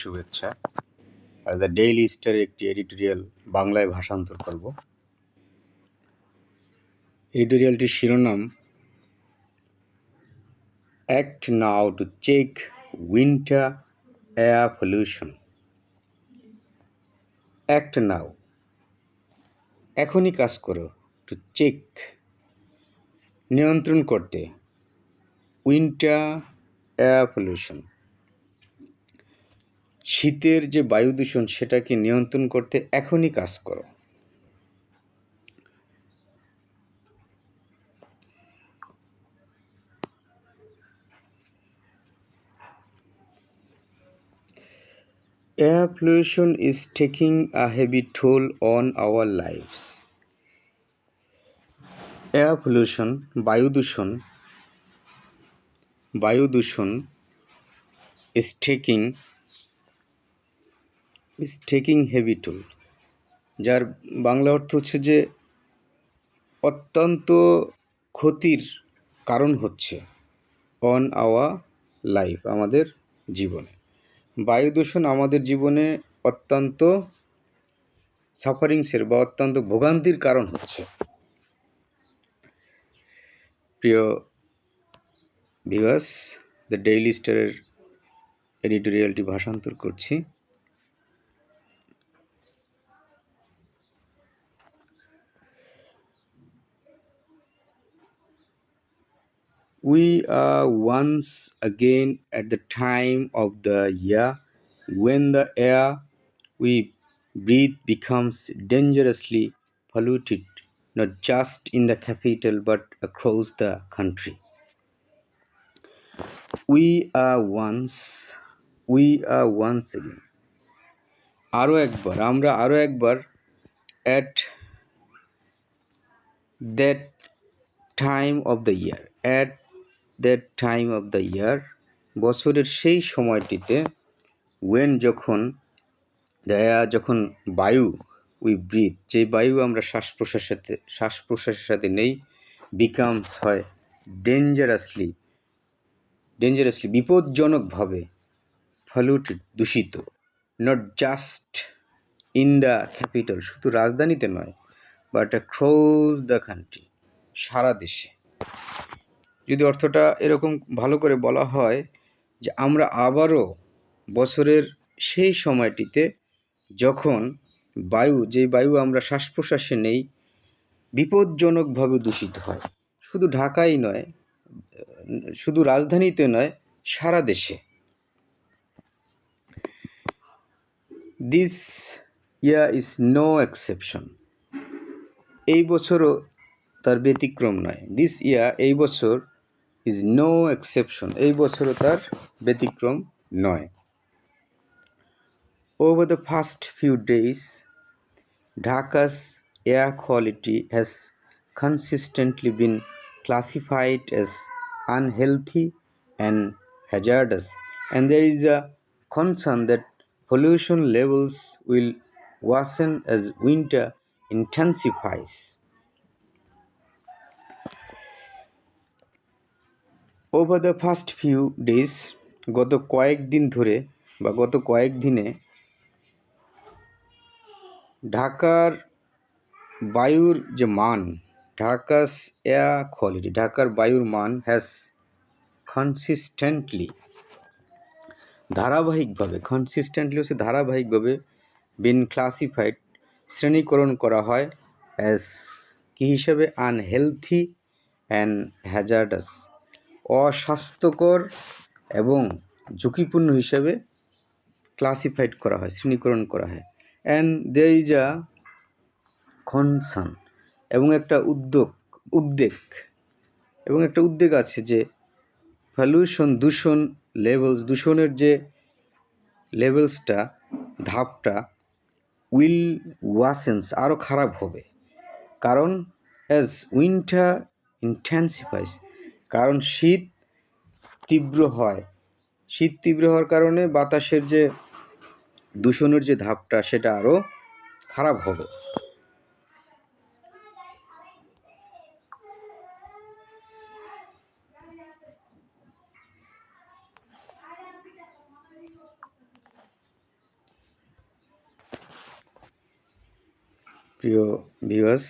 শুভেচ্ছা। The daily star একটি editorial বাংলায় ভাষান্তর করব। এডিটোরিয়ালটির শিরোনাম act now to check winter air pollution. Act now, এখনই কাজ করো, টু চেক, নিয়ন্ত্রণ করতে, উইন্টার এয়ার পলিউশন, শীতের যে বায়ু দূষণ সেটাকে নিয়ন্ত্রণ করতে এখনই কাজ করো। Air pollution is taking a heavy toll on our lives. Air pollution, বায়ু দূষণ is taking heavy toll, যার বাংলা অর্থ হচ্ছে যে অত্যন্ত ক্ষতির কারণ হচ্ছে on our life, আমাদের জীবনে। বায়ু দূষণ আমাদের জীবনে অত্যন্ত সাফারিংসের বা অত্যন্ত ভোগান্তির কারণ হচ্ছে। প্রিয় ভিউয়ার্স, দ্য ডেইলি স্টারের এডিটোরিয়ালটি ভাষান্তর করছি। We are once again at the time of the year when the air we breathe becomes dangerously polluted, not just in the capital but across the country. We are once again, আমরা আরো একবার at that time of the year, বছরের সেই সময়টিতে, when যখন বায়ু we breathe, যে বায়ু আমরা শ্বাস প্রশ্বাসের সাথে নেই, বিকামস হয় ডেঞ্জারাসলি বিপজ্জনকভাবে, পলিউটেড দূষিত, not just in the capital, শুধু রাজধানীতে নয়, বাট অ্যাক্রস দ্য কান্ট্রি, সারা দেশে। যদি অর্থটা এরকম ভালো করে বলা হয় যে আমরা আবারও বছরের সেই সময়টিতে যখন যে বায়ু আমরা শ্বাস প্রশ্বাসে নেই বিপজ্জনকভাবে দূষিত হয়, শুধু ঢাকাই নয়, শুধু রাজধানীতে নয়, সারা দেশে। This year is no exception, এই বছরও তার ব্যতিক্রম নয়। এই বছর ইজ নো এক্সেপশন, এই বছরও তার ব্যতিক্রম নয়। Over the past few days, Dhaka's air quality has consistently been classified as unhealthy and hazardous, and there is a concern that pollution levels will worsen as winter intensifies. Over the past few days, গত কয়েকদিনে ঢাকার বায়ুর যে মান, ঢাকার বায়ুর মান has ধারাবাহিকভাবে বিন ক্লাসিফাইড, শ্রেণীকরণ করা হয় অ্যাজ কি হিসাবে, আনহেলথি অ্যান্ড হ্যাজার্ডাস, অস্বাস্থ্যকর এবং ঝুঁকিপূর্ণ হিসাবে ক্লাসিফাইড করা হয়, শ্রেণীকরণ করা হয়। And there is a concern, এবং একটা উদ্বেগ আছে যে দূষণের যে লেভেলসটা, ধাপটা, উইল ওয়াসেন্স, আরও খারাপ হবে। কারণ অ্যাজ উইন্টার ইন্টেন্সিফাইস, কারণ শীত তীব্র হওয়ার কারণে বাতাসের যে দূষণের যে ধাপটা সেটা আরও খারাপ হবে। প্রিয় viewers,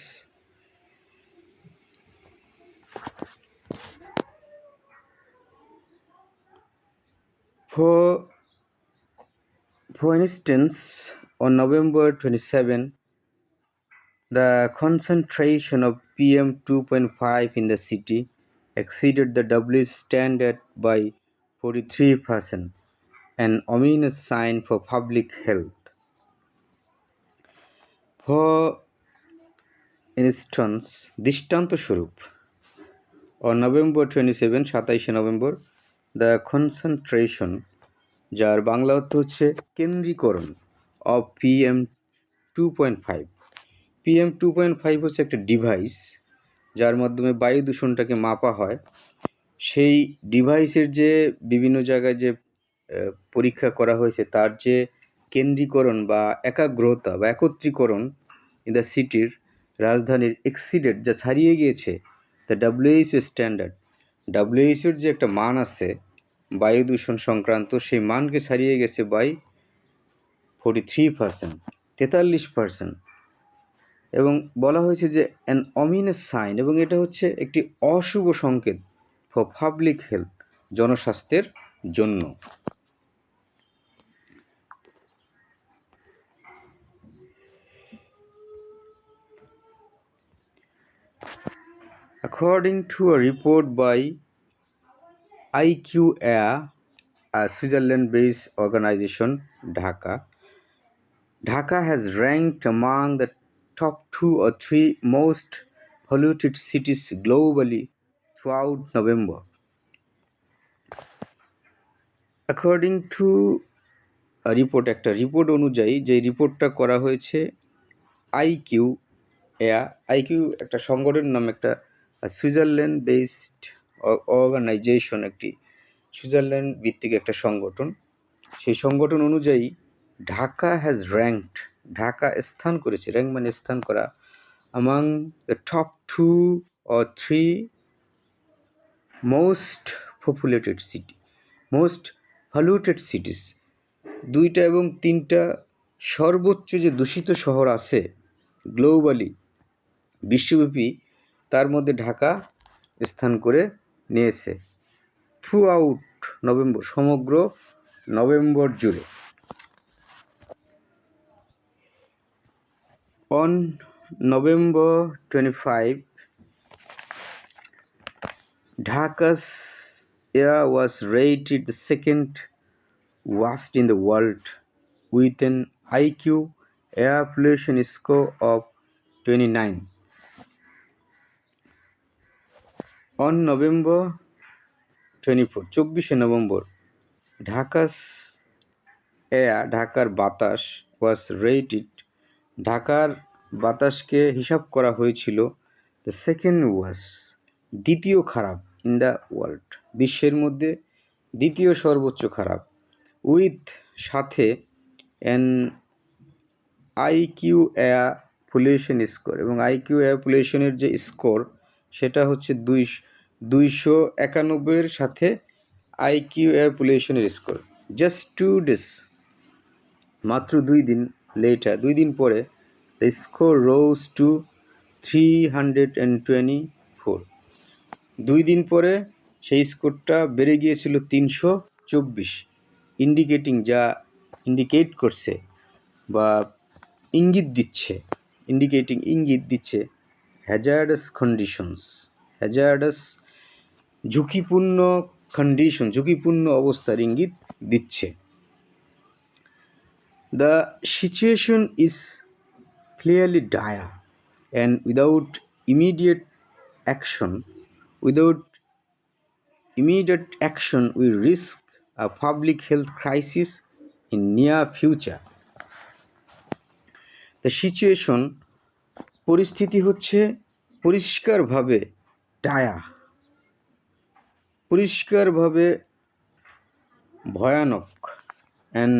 for instance, on November 27, the concentration of PM 2.5 in the city exceeded the WHO standard by 43%, an ominous sign for public health. For instance, দৃষ্টান্তস্বরূপ, on November 27, 27 November, the concentration, যার বাংলা অর্থ হচ্ছে কেন্দ্রীকরণ, of PM 2.5. PM 2.5 হচ্ছে একটা device যার মাধ্যমে বায়ু দূষণটাকে মাপা হয়। সেই ডিভাইসের যে বিভিন্ন জায়গায় যে পরীক্ষা করা হয়েছে তার যে কেন্দ্রীকরণ বা একাগ্রতা বা একত্রীকরণ ইন দ্য সিটির, রাজধানীর এক্সিডেড, যা ছাড়িয়ে গিয়েছে দ্য WHO স্ট্যান্ডার্ড। WHO যে একটা মান আছে বায়ু দূষণ সংক্রান্ত, সেই মানকে ছাড়িয়ে গেছে বাই 43%, 43%। এবং বলা হয়েছে যে অ্যান অমিনাস সাইন, এবং এটা হচ্ছে একটি অশুভ সংকেত ফর পাবলিক হেলথ, জনস্বাস্থ্যের জন্য। According to a report by IQ Air, a Switzerland-based organization, Dhaka has ranked among the top 2 or 3 most polluted cities globally throughout November. According to a report, একটা report অনুযায়ী, যে রিপোর্টটা করা হয়েছে IQ Air, IQ একটা সংগঠনের নাম, একটা সুইজারল্যান্ড বেসড অর্গানাইজেশন, একটি সুইজারল্যান্ড ভিত্তিক একটা সংগঠন। সেই সংগঠন অনুযায়ী ঢাকা হ্যাজ র্যাঙ্কড, ঢাকা স্থান করেছে, র্যাঙ্ক মানে স্থান করা, among the top 2 or 3 most populated city, most polluted cities, 2টা এবং 3টা সর্বোচ্চ যে দূষিত শহর আছে গ্লোবালি, বিশ্বব্যাপী, তার মধ্যে ঢাকা স্থান করে নিয়েছে থ্রু আউট নভেম্বর, সমগ্র নভেম্বর জুড়ে। On November 25, Dhaka's air was rated the second worst in the world with an IQ air pollution score of 29. On November 24, 24 November, Dhaka's air, ঢাকার বাতাস, was rated, ঢাকার বাতাসকে হিসাব করা হয়েছিল দ্য সেকেন্ড ওয়ার্স্ট, দ্বিতীয় খারাপ, ইন দ্য ওয়ার্ল্ড, বিশ্বের মধ্যে দ্বিতীয় সর্বোচ্চ খারাপ, উইথ, সাথে, an IQ air pollution score, এবং IQ এয়ার পলিউশনের যে স্কোর সেটা হচ্ছে 291 সাথে IQ এয়ার পলিউশনের স্কোর। জাস্ট 2 days, মাত্র 2 দিন লেটার, 2 দিন পরে, দ্য স্কোর রোজ টু 324। 2 দিন পরে সেই স্কোরটা বেড়ে গিয়েছিল 324, ইন্ডিকেটিং, যা ইন্ডিকেট করছে বা ইঙ্গিত দিচ্ছে, ইঙ্গিত দিচ্ছে হ্যাজার্ডাস কন্ডিশনস, হ্যাজার্ডাস, ঝুঁকিপূর্ণ কন্ডিশন, ঝুঁকিপূর্ণ অবস্থার ইঙ্গিত দিচ্ছে। The situation is clearly dire, and without immediate action, we risk a public health crisis in near future. The situation, পরিস্থিতি হচ্ছে পরিষ্কারভাবে ডায়া, পরিষ্কারভাবে ভয়ানক, অ্যান্ড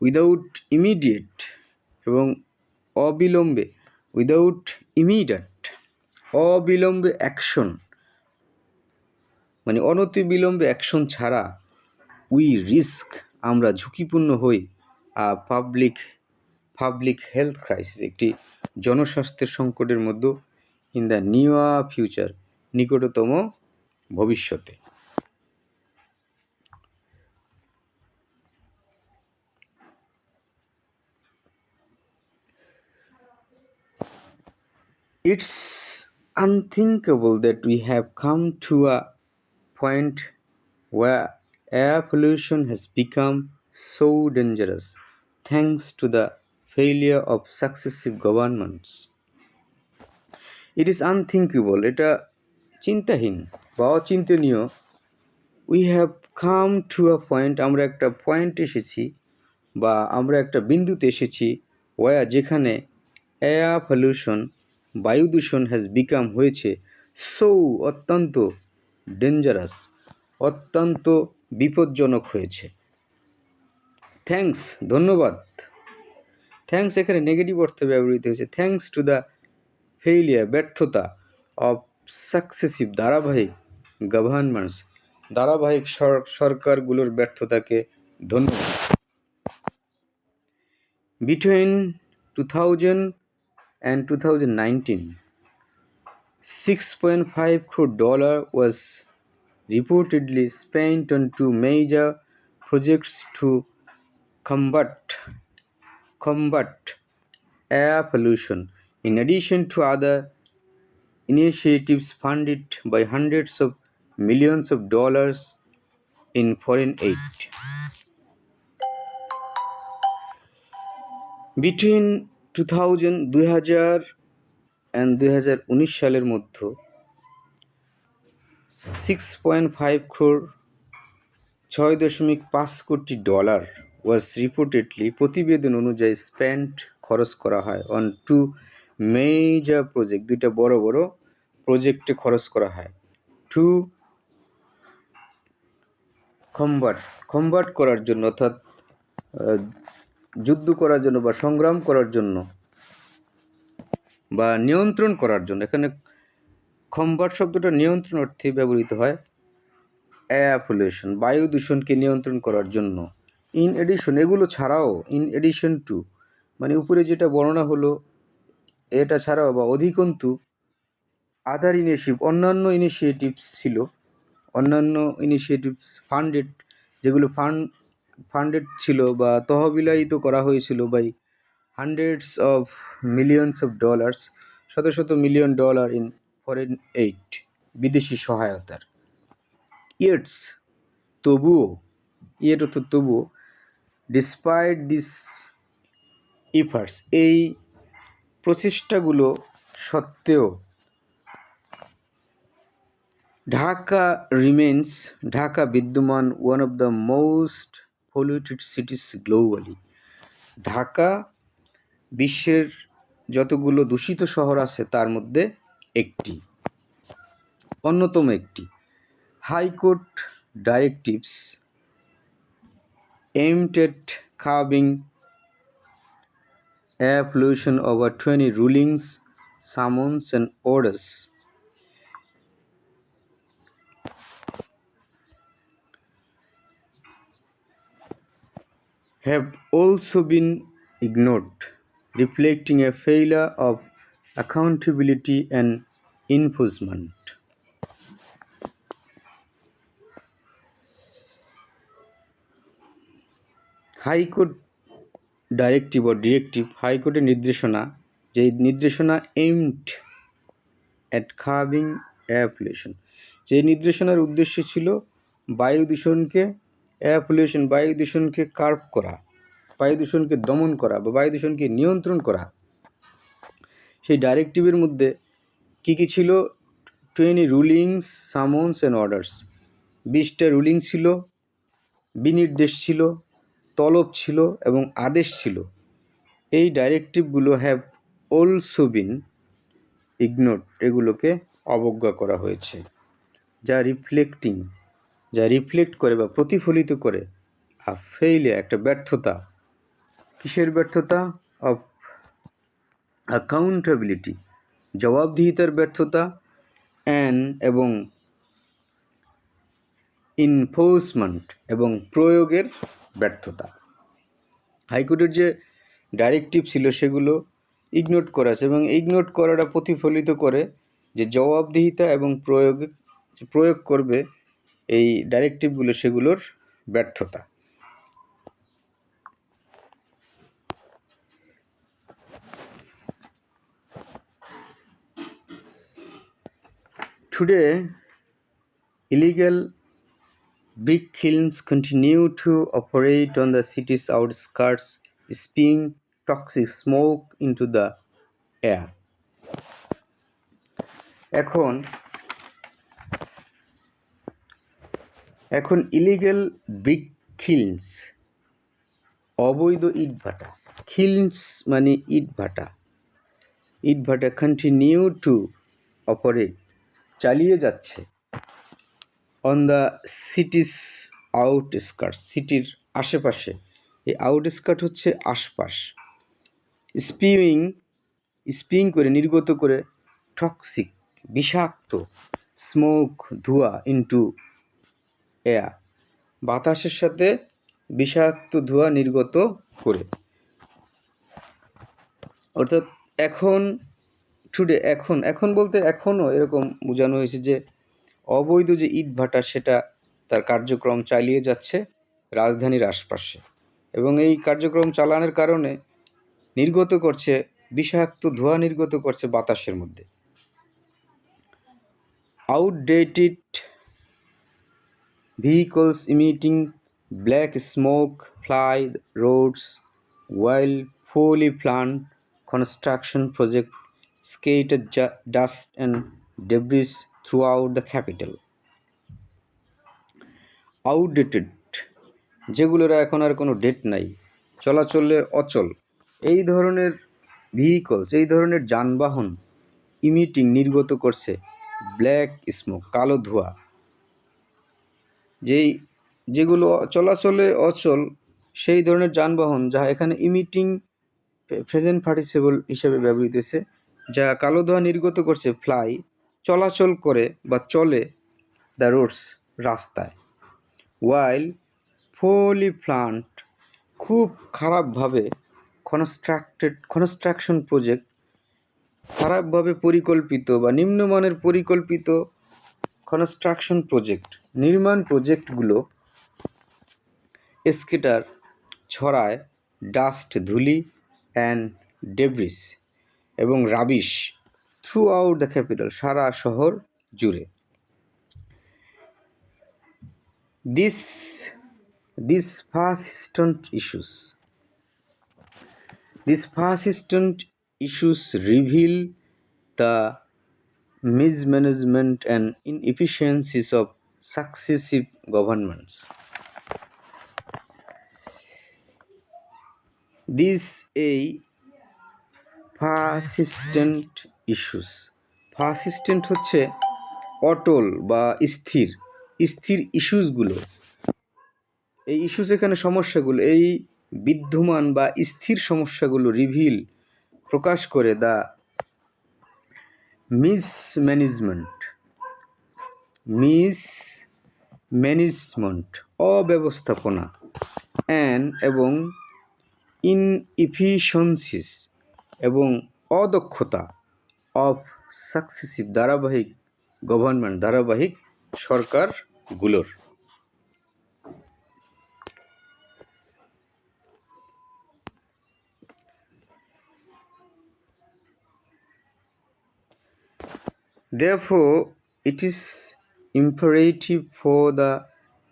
উইদাউট ইমিডিয়েট, এবং অবিলম্বে, উইদাউট ইমিডিয়েট, অবিলম্বে অ্যাকশন, মানে অনতিবিলম্বে অ্যাকশন ছাড়া, উই রিস্ক, আমরা ঝুঁকিপূর্ণ হই, পাবলিক পাবলিক হেলথ ক্রাইসিস, একটি জনস্বাস্থ্যের সংকটের মধ্যে, ইন দ্য নিয়ার ফিউচার, নিকটতম ভবিষ্যতে। It's unthinkable that we have come to a point where air pollution has become so dangerous thanks to the failure of successive governments. It is unthinkable, এটা চিন্তাহীন বা অচিন্তনীয়। We have come to a point, আমরা একটা point এসেছি বা আমরা একটা বিন্দুতে এসেছি, যেখানে এয়ার পলিউশন, বায়ু দূষণ হ্যাজ বিকাম হয়েছে সো অত্যন্ত ডেঞ্জারাস, অত্যন্ত বিপজ্জনক হয়েছে। থ্যাঙ্কস, ধন্যবাদ। থ্যাঙ্কস এখানে নেগেটিভ অর্থে ব্যবহৃত হয়েছে। থ্যাঙ্কস টু দ্য ফেইলিয়ার, ব্যর্থতা, অফ সাকসেসিভ, ধারাবাহিক, গভর্নমেন্টস, ধারাবাহিক সরকারগুলোর ব্যর্থতাকে ধন্যবাদ। Between 2000 and 2019, $6.5 crore was reportedly spent on two major projects to combat air pollution, in addition to other initiatives funded by hundreds of millions of dollars in foreign aid. Between 2000 and 2019 সালের মধ্যে 6.5 crore, 6.5 কোটি dollar was reportedly, প্রতিবেদন অনুযায়ী, spent, খরচ করা হয়, on two major project, দুইটা বড় বড় প্রজেক্টে খরচ করা হয়, টু কম্বাট করার জন্য, অর্থাৎ যুদ্ধ করার জন্য বা সংগ্রাম করার জন্য বা নিয়ন্ত্রণ করার জন্য। এখানে কম্বাট শব্দটা নিয়ন্ত্রণ অর্থে ব্যবহৃত হয়। এয়ার পলিউশন, বায়ু দূষণকে নিয়ন্ত্রণ করার জন্য। ইন এডিশন, এগুলো ছাড়াও, ইন এডিশন টু মানে উপরে যেটা বর্ণনা হলো এটা ছাড়াও বা অধিকন্তু, আদার ইনিশিয়েটিভ, অন্যান্য ইনিশিয়েটিভস ছিল, অন্যান্য ইনিশিয়েটিভস ফান্ডেড, যেগুলো ফান্ডেড ছিল বা তহবিলায়িত করা হয়েছিল by hundreds of millions of dollars, শত শত million dollar in foreign aid, বিদেশি সহায়তার। ইয়েটস, তবুও, ইয়েট অর্থ তবুও, ডিসপাইট দিস ইফার্টস, এই প্রচেষ্টাগুলো সত্ত্বেও, ঢাকা বিদ্যমান one of the most polluted cities globally. Dhaka বিশ্বের যতগুলো দূষিত শহর আছে তার মধ্যে একটি, অন্যতম একটি। High court directives aimed at curbing air pollution, over 20 rulings, summons and orders have also been ignored, reflecting a failure of accountability and enforcement. High court directive ও ডিরেক্টিভ, হাইকোর্টের নির্দেশনা, যে নির্দেশনা aimed at curbing air pollution, যে নির্দেশনার উদ্দেশ্য ছিল বায়ু দূষণকে, এয়ার পলিউশন, বায়ু দূষণকে কার্ভ করা, বায়ু দূষণকে দমন করা বা বায়ু দূষণকে নিয়ন্ত্রণ করা। সেই ডাইরেক্টিভের মধ্যে কী কী ছিল? 20 রুলিংস, সামন্স অ্যান্ড অর্ডার্স, 20টা রুলিং ছিল, বিনির্দেশ ছিল, তলব ছিল এবং আদেশ ছিল। এই ডাইরেক্টিভগুলো হ্যাভ অলসো বিন ইগনোরড, এগুলোকে অবজ্ঞা করা হয়েছে, যা রিফ্লেক্ট করে বা প্রতিফলিত করে ফেইলিয়ার, একটা ব্যর্থতা। কিসের ব্যর্থতা? অফ অ্যাকাউন্টেবিলিটি, জবাবদিহিতার ব্যর্থতা, এবং ইনফোর্সমেন্ট, এবং প্রয়োগের ব্যর্থতা। হাইকোর্টের যে ডাইরেক্টিভ ছিল সেগুলো ইগনোর করা আছে, এবং ইগনোর করাটা প্রতিফলিত করে যে জবাবদিহিতা এবং প্রয়োগ করবে এই ডাইরেক্টিভগুলো সেগুলোর ব্যর্থতা। Today, illegal brick kilns continue to operate on the city's outskirts, spewing toxic smoke into the air. এখন ইলিগেল ব্রিক খিলস, অবৈধ ইটভাটা, খিলস মানে ইটভাটা কন্টিনিউ টু অপারেট, চালিয়ে যাচ্ছে অন দ্য সিটিস আউটস্কার্টস, সিটির আশেপাশে। এই আউটস্কার্ট হচ্ছে আশপাশ। স্পিং করে, নির্গত করে, টক্সিক বিষাক্ত, স্মোক ধোঁয়া, ইনটু এয়ার বাতাসের সাথে বিষাক্ত ধোঁয়া নির্গত করে। অর্থাৎ এখন বলতে এখনও এরকম বোঝানো হয়েছে যে অবৈধ যে ইটভাটা সেটা তার কার্যক্রম চালিয়ে যাচ্ছে রাজধানীর আশপাশে, এবং এই কার্যক্রম চালানোর কারণে নির্গত করছে বিষাক্ত ধোঁয়া, নির্গত করছে বাতাসের মধ্যে। Outdated vehicles emitting black smoke fly roads, while poorly planned construction projects scatter dust and debris throughout the capital. Outdated, যেগুলোর এখন আর কোনো ডেট নাই, চলাচলের অচল, এই ধরনের ভেহিকলস, এই ধরনের যানবাহন নির্গত করছে ব্ল্যাক স্মোক, কালো ধোঁয়া, যেগুলো চলাচলে অচল সেই ধরনের যানবাহন, যা এখানে প্রেজেন্ট পার্টিসিপল হিসেবে ব্যবহৃত হয়েছে, যা কালো ধোঁয়া নির্গত করছে, ফ্লাই, চলাচল করে বা চলে, দ্য রোডস, রাস্তায়, ওয়াইল পোরলি প্ল্যান্ড, খুব খারাপভাবে কনস্ট্রাকশন প্রজেক্ট, খারাপভাবে পরিকল্পিত বা নিম্নমানের পরিকল্পিত কনস্ট্রাকশন প্রজেক্ট, নির্মাণ প্রজেক্টগুলো স্কেটার, ছড়ায়, ডাস্ট, ধুলি, অ্যান্ড ডেব্রিস এবং rubbish throughout the capital, সারা শহর জুড়ে। These persistent issues reveal the mismanagement and inefficiencies of successive governments. Persistent হচ্ছে অটল বা স্থির ইস্যুসগুলো, এই ইস্যুস, এখানে সমস্যাগুলো, এই বিদ্যমান বা স্থির সমস্যাগুলো রিভিল, প্রকাশ করে, দ্য মিসম্যানেজমেন্ট, অব্যবস্থাপনা, এবং ইনএফিশিয়েন্সিস, এবং অদক্ষতা, অফ সাকসেসিভ, ধারাবাহিক সরকারগুলোর। Therefore, it is imperative for the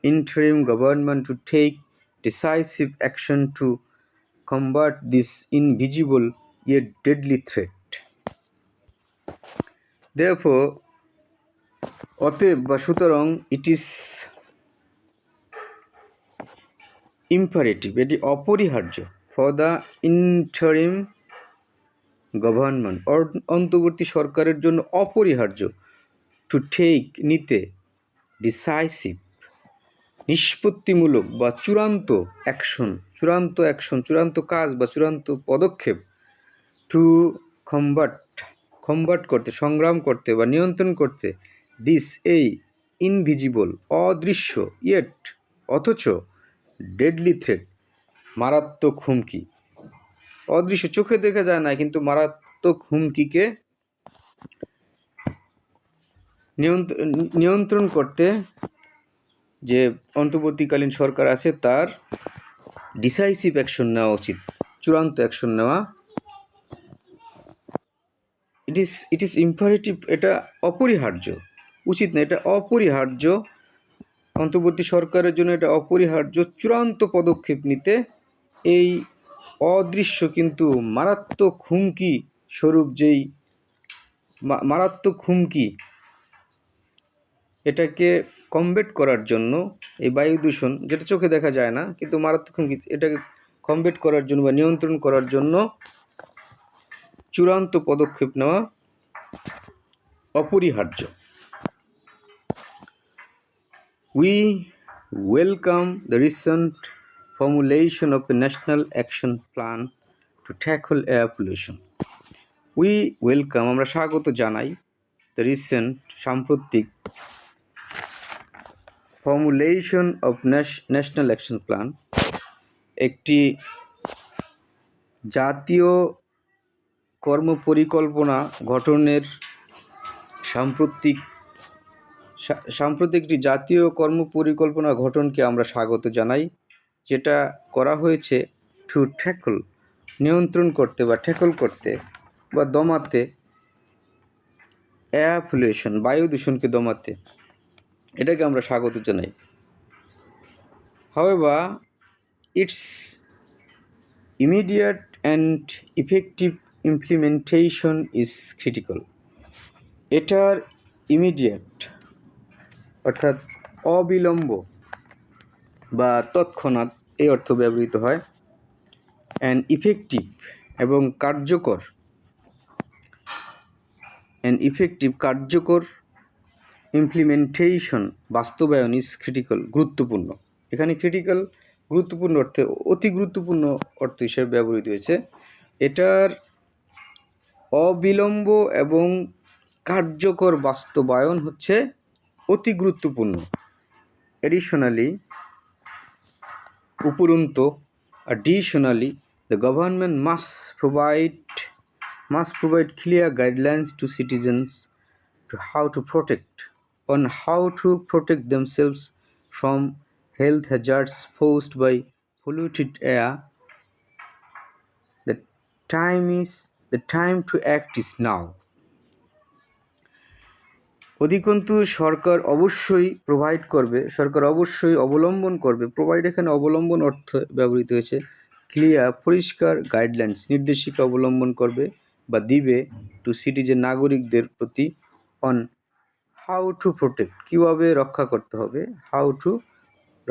interim government to take decisive action to combat this invisible yet deadly threat. Therefore, অতএব বা সুতরাং, it is imperative, এটি অপরিহার্য, for the interim গভর্নমেন্ট, অন্তর্বর্তী সরকারের জন্য অপরিহার্য, টু টেক, নিতে, ডিসাইসিভ, নিষ্পত্তিমূলক বা চূড়ান্ত কাজ বা চূড়ান্ত পদক্ষেপ, টু কম্বাট করতে, সংগ্রাম করতে বা নিয়ন্ত্রণ করতে, দিস, এই, ইনভিজিবল, অদৃশ্য, অথচ, ডেডলি থ্রেট, মারাত্মক হুমকি, অদৃশ্য, চোখে দেখা যায় না, কিন্তু মারাত্মক হুমকিকে নিয়ন্ত্রণ করতে যে অন্তর্বর্তীকালীন সরকার আছে তার ডিসাইসিভ অ্যাকশন নেওয়া উচিত, চূড়ান্ত অ্যাকশন নেওয়া। ইট ইজ ইম্পারেটিভ, এটা অপরিহার্য, উচিত না, এটা অপরিহার্য। অন্তর্বর্তী সরকারের জন্য এটা অপরিহার্য চূড়ান্ত পদক্ষেপ নিতে। এই অদৃশ্য কিন্তু মারাত্মক হুমকি স্বরূপ যেই মারাত্মক হুমকি, এটাকে কমব্যাট করার জন্য, এই বায়ু দূষণ যেটা চোখে দেখা যায় না কিন্তু মারাত্মক হুমকি, এটাকে কমব্যাট করার জন্য বা নিয়ন্ত্রণ করার জন্য চূড়ান্ত পদক্ষেপ নেওয়া অপরিহার্য। We welcome the recent formulation of a national action plan to tackle air pollution. We welcome, আমরা স্বাগত জানাই, the recent, সাম্প্রতিক, formulation of national action plan, একটি জাতীয় কর্মপরিকল্পনা গঠনের সাম্প্রতিক একটি জাতীয় কর্মপরিকল্পনা গঠনকে আমরা স্বাগত জানাই, যেটা করা হয়েছে টু ট্যাকল, নিয়ন্ত্রণ করতে বা ট্যাকল করতে বা দমাতে, এয়ার পলিউশন, বায়ু দূষণকে দমাতে, এটাকে আমরা স্বাগত জানাই। However, its immediate and effective implementation is critical. এটার ইমিডিয়েট অর্থাৎ অবিলম্ব বা তৎক্ষণাৎ এই অর্থ ব্যবহৃত হয়, অ্যান্ড ইফেক্টিভ এবং কার্যকর, কার্যকর ইমপ্লিমেন্টেশন, বাস্তবায়ন ইজ ক্রিটিক্যাল, গুরুত্বপূর্ণ। এখানে ক্রিটিক্যাল গুরুত্বপূর্ণ অর্থে, অতি গুরুত্বপূর্ণ অর্থ হিসেবে ব্যবহৃত হয়েছে। এটার অবিলম্ব এবং কার্যকর বাস্তবায়ন হচ্ছে অতি গুরুত্বপূর্ণ। এডিশনালি, উপরন্তু, additionally, the government must provide clear guidelines to citizens to how to protect themselves from health hazards posed by polluted air. The time to act is now. অধিকন্তু সরকার অবশ্যই অবলম্বন করবে, প্রোভাইড এখানে অবলম্বন অর্থ ব্যবহৃত হয়েছে, ক্লিয়ার, পরিষ্কার, গাইডলাইন্স, নির্দেশিকা অবলম্বন করবে বা দিবে, টু সিটিজেন, নাগরিকদের প্রতি, অন হাউ টু প্রোটেক্ট, কীভাবে রক্ষা করতে হবে, হাউ টু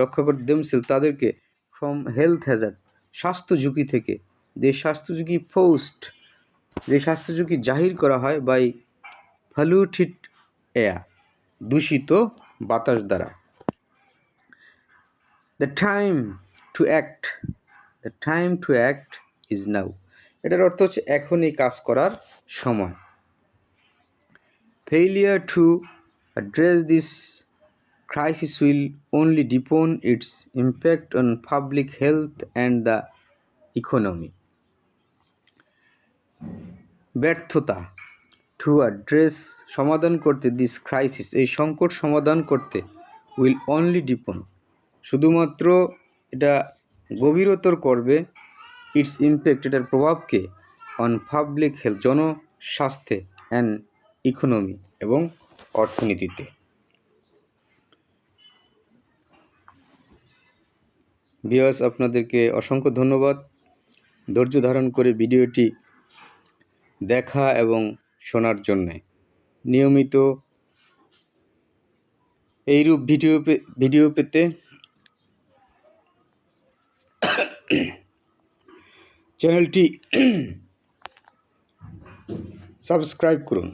রক্ষা করতে, দেমসেলফ, তাদেরকে, ফ্রম হেলথ হ্যাজার্ড, স্বাস্থ্য ঝুঁকি থেকে, যে স্বাস্থ্য ঝুঁকি জাহির করা হয় বাই পলিউটেড এয়ার, দূষিত বাতাস দ্বারা। The time to act is now, এটার অর্থ হচ্ছে এখন এই কাজ করার সময়। Failure to address this crisis will only deepen its impact on public health and the economy. ব্যর্থতা, টু অ্যাড্রেস, সমাধান করতে, দিস ক্রাইসিস, এই সংকট সমাধান করতে, উইল অনলি ডিপন, শুধুমাত্র এটা গভীরতর করবে, ইটস ইম্প্যাক্ট, এটার প্রভাবকে, অন পাবলিক হেলথ, জনস্বাস্থ্যে, অ্যান্ড ইকোনমি, এবং অর্থনীতিতে। ভিউয়ার্স, আপনাদেরকে অসংখ্য ধন্যবাদ ধৈর্য ধারণ করে ভিডিওটি দেখা এবং শোনার জন্যে। নিয়মিত এইরূপ ভিডিও পেতে চ্যানেলটি সাবস্ক্রাইব করুন।